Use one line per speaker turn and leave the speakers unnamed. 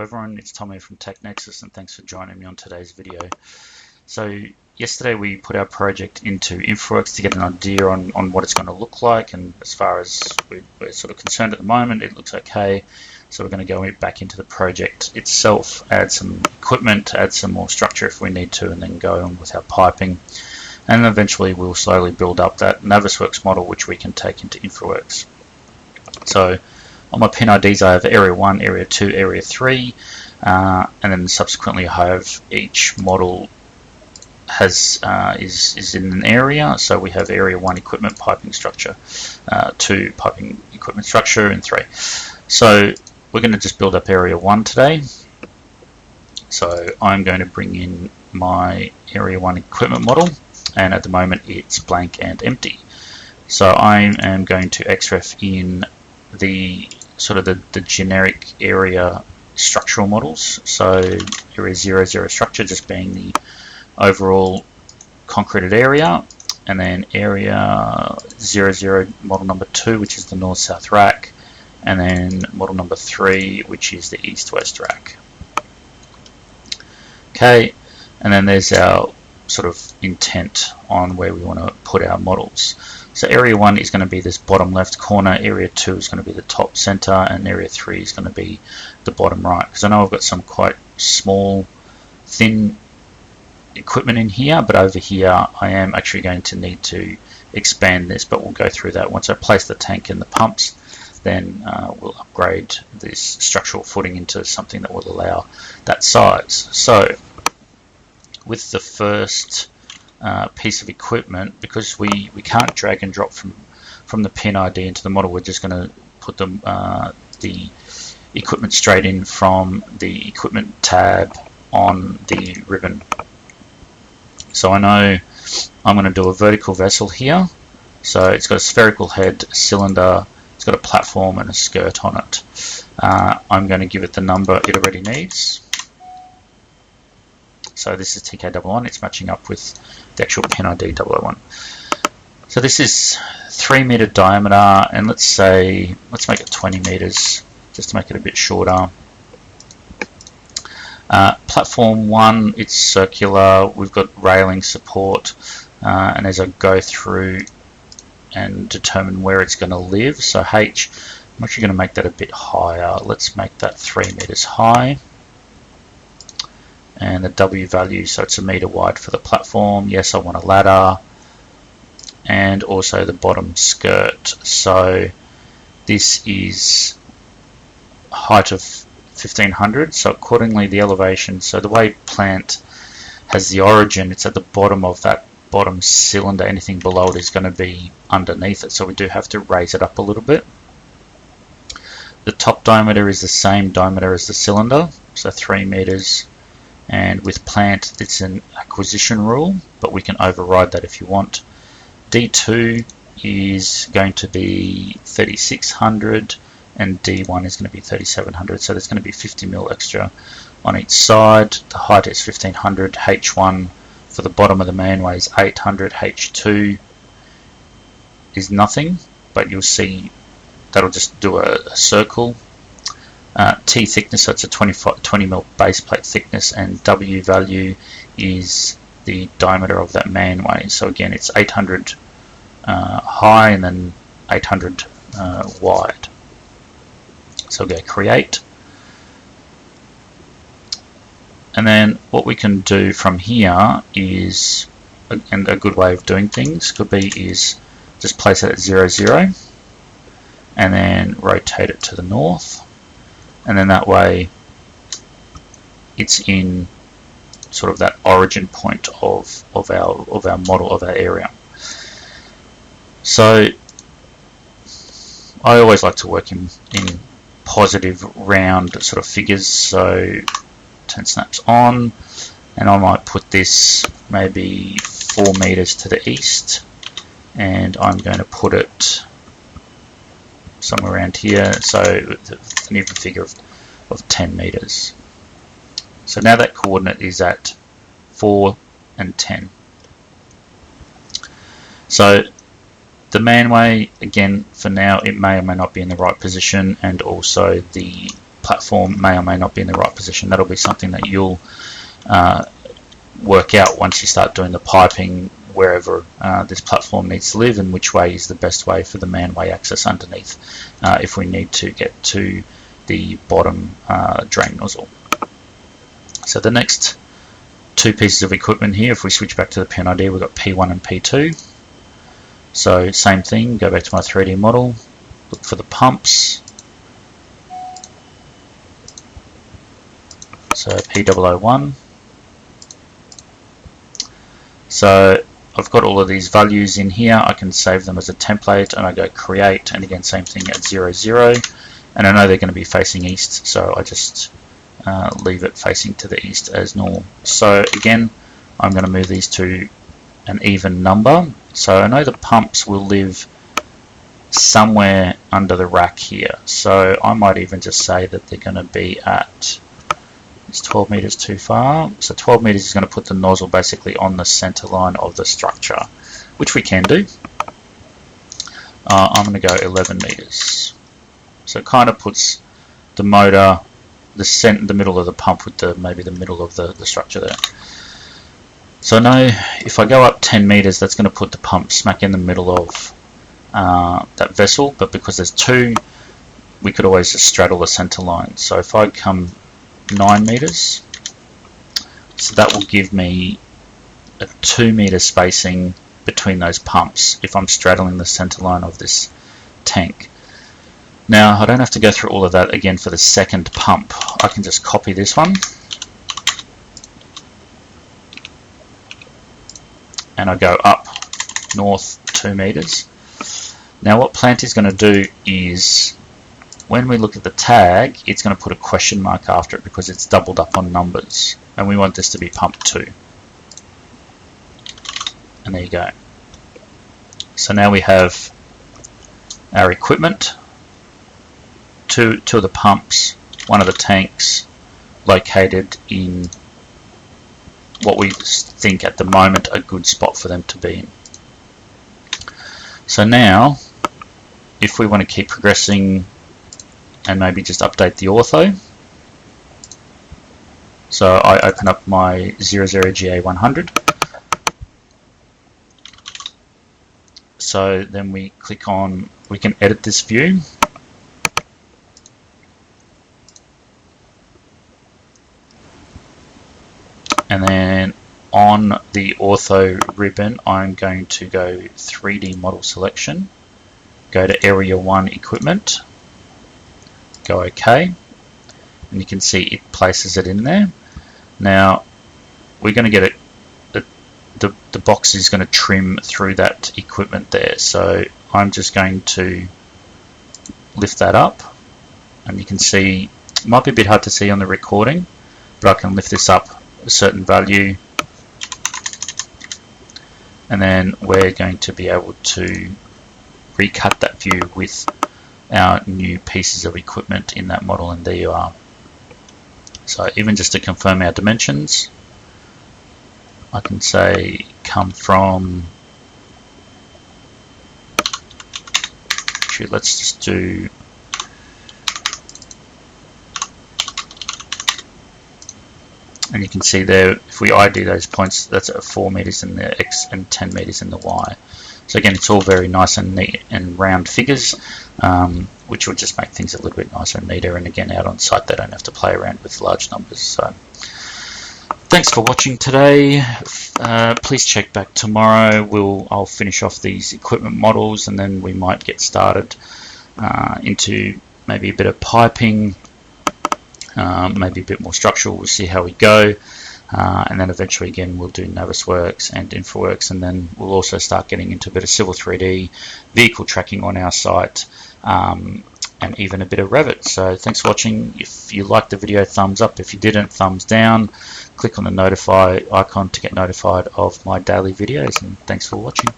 everyone, it's Tommy from TechNexus and thanks for joining me on today's video. So yesterday we put our project into InfraWorks to get an idea on what it's going to look like, and as far as we're sort of concerned at the moment, it looks okay. So we're going to go back into the project itself, add some equipment, add some more structure if we need to, and then go on with our piping. And eventually we'll slowly build up that Navisworks model which we can take into InfraWorks. So on my p&ids I have Area 1, Area 2, Area 3, and then subsequently I have each model is in an area. So we have Area 1 equipment piping structure, 2 piping equipment structure, and 3. So we're going to just build up Area 1 today. So I'm going to bring in my Area 1 equipment model, and at the moment it's blank and empty. So I am going to xref in the sort of the generic area structural models. So Area 00 structure just being the overall concreted area, and then Area 00 model number 2, which is the north-south rack, and then model number 3, which is the east-west rack. Okay, and then there's our sort of intent on where we want to put our models. So Area 1 is going to be this bottom left corner, Area 2 is going to be the top center, and Area 3 is going to be the bottom right. Because I know I've got some quite small, thin equipment in here, but over here I am actually going to need to expand this, but we'll go through that. Once I place the tank and the pumps, then we'll upgrade this structural footing into something that will allow that size. So with the first piece of equipment, because we can't drag and drop from the p&id into the model, we're just going to put the equipment straight in from the equipment tab on the ribbon. So I know I'm going to do a vertical vessel here. So it's got a spherical head, a cylinder, it's got a platform and a skirt on it. I'm going to give it the number it already needs. So this is TK111, it's matching up with the actual p&id 001. So this is 3 meter diameter, and let's make it 20 meters just to make it a bit shorter. Platform 1, it's circular, we've got railing support, and as I go through and determine where it's going to live, so H, I'm actually going to make that a bit higher. Let's make that 3 meters high. And the W value, so it's 1 meter wide for the platform. Yes, I want a ladder, and also the bottom skirt. So this is height of 1500. So accordingly, the elevation. So the way plant has the origin, it's at the bottom of that bottom cylinder. Anything below it is going to be underneath it. So we do have to raise it up a little bit. The top diameter is the same diameter as the cylinder, so 3 meters. And with plant, it's an acquisition rule, but we can override that if you want. D2 is going to be 3600 and D1 is going to be 3700, so there's going to be 50 mil extra on each side. The height is 1500, H1 for the bottom of the manway is 800, H2 is nothing, but you'll see that'll just do a circle. T thickness, so it's a 20 mil base plate thickness, and W value is the diameter of that manway. So again, it's 800 high and then 800 wide. So go create, and then what we can do from here is, and a good way of doing things could be, is just place it at 0, 0, and then rotate it to the north. And then that way it's in sort of that origin point of our model, of our area. So I always like to work in positive round sort of figures. So 10 snaps on, and I might put this maybe 4 meters to the east, and I'm going to put it somewhere around here, so an even figure of 10 meters. So now that coordinate is at 4 and 10. So the manway, again, for now, it may or may not be in the right position, and also the platform may or may not be in the right position. That'll be something that you'll work out once you start doing the piping, wherever this platform needs to live and which way is the best way for the manway access underneath if we need to get to the bottom drain nozzle. So the next two pieces of equipment here, if we switch back to the p&id, we've got P1 and P2. So same thing, go back to my 3D model, look for the pumps. So P001. So I've got all of these values in here. I can save them as a template and I go create, and again same thing at 0, 0. And I know they're going to be facing east, so I just leave it facing to the east as normal. So again, I'm going to move these to an even number. So I know the pumps will live somewhere under the rack here. So I might even just say that they're going to be at, it's 12 meters too far. So 12 meters is going to put the nozzle basically on the center line of the structure, which we can do. I'm going to go 11 meters. So it kind of puts the motor, the middle of the pump with maybe the middle of the structure there. So I know if I go up 10 meters, that's going to put the pump smack in the middle of that vessel, but because there's two, we could always just straddle the center line. So if I come 9 meters, so that will give me a 2 meter spacing between those pumps if I'm straddling the center line of this tank. Now I don't have to go through all of that again for the second pump. I can just copy this one and I go up north 2 meters. Now what Plant is going to do is, when we look at the tag, it's going to put a question mark after it because it's doubled up on numbers, and we want this to be pump 2. And there you go. So now we have our equipment, two of the pumps, one of the tanks, located in what we think at the moment a good spot for them to be in. So now, if we want to keep progressing and maybe just update the ortho, so I open up my 00GA100. So then we click on, we can edit this view. And then on the ortho ribbon, I'm going to go 3D model selection, go to area 1 equipment, go OK, and you can see it places it in there. Now we're going to get the box is going to trim through that equipment there, so I'm just going to lift that up, and you can see it might be a bit hard to see on the recording, but I can lift this up a certain value, and then we're going to be able to recut that view with our new pieces of equipment in that model, and there you are. So even just to confirm our dimensions, I can say come from, actually let's just do, and you can see there, if we ID those points, that's at 4 meters in the X and 10 meters in the Y. So again, it's all very nice and neat and round figures, which will just make things a little bit nicer and neater. And again, out on site, they don't have to play around with large numbers. So thanks for watching today. Please check back tomorrow. I'll finish off these equipment models, and then we might get started into maybe a bit of piping, maybe a bit more structural. We'll see how we go. And then eventually again we'll do Navisworks and InfraWorks, and then we'll also start getting into a bit of Civil 3D, vehicle tracking on our site, and even a bit of Revit. So thanks for watching. If you liked the video, thumbs up. If you didn't, thumbs down. Click on the notify icon to get notified of my daily videos, and thanks for watching.